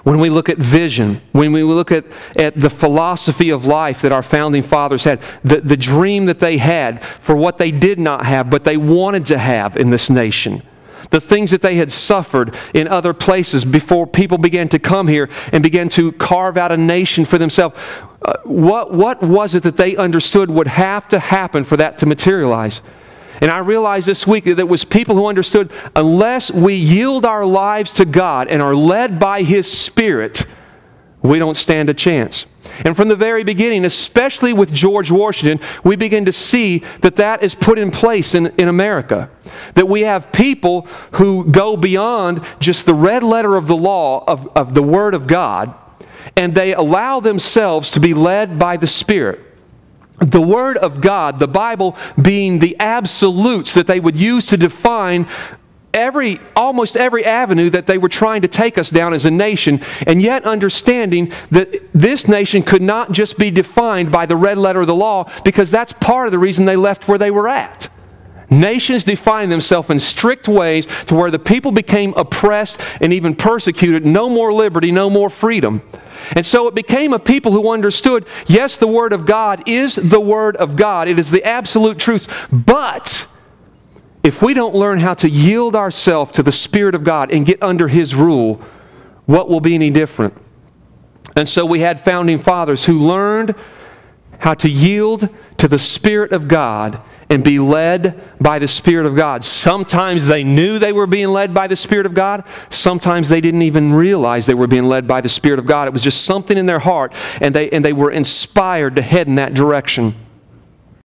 when we look at vision, when we look at the philosophy of life that our founding fathers had, the dream that they had for what they did not have, but they wanted to have in this nation, the things that they had suffered in other places before people began to come here and began to carve out a nation for themselves. What was it that they understood would have to happen for that to materialize? And I realized this week that it was people who understood unless we yield our lives to God and are led by His Spirit, we don't stand a chance. And from the very beginning, especially with George Washington, we begin to see that that is put in place in America. That we have people who go beyond just the red letter of the law of the Word of God, and they allow themselves to be led by the Spirit. The Word of God, the Bible, being the absolutes that they would use to define almost every avenue that they were trying to take us down as a nation, and yet understanding that this nation could not just be defined by the red letter of the law, because that's part of the reason they left where they were at. Nations define themselves in strict ways to where the people became oppressed and even persecuted. No more liberty, no more freedom. And so it became a people who understood, yes, the Word of God is the Word of God. It is the absolute truth. But if we don't learn how to yield ourselves to the Spirit of God and get under His rule, what will be any different? And so we had founding fathers who learned how to yield to the Spirit of God and be led by the Spirit of God. Sometimes they knew they were being led by the Spirit of God. Sometimes they didn't even realize they were being led by the Spirit of God. It was just something in their heart, and they were inspired to head in that direction.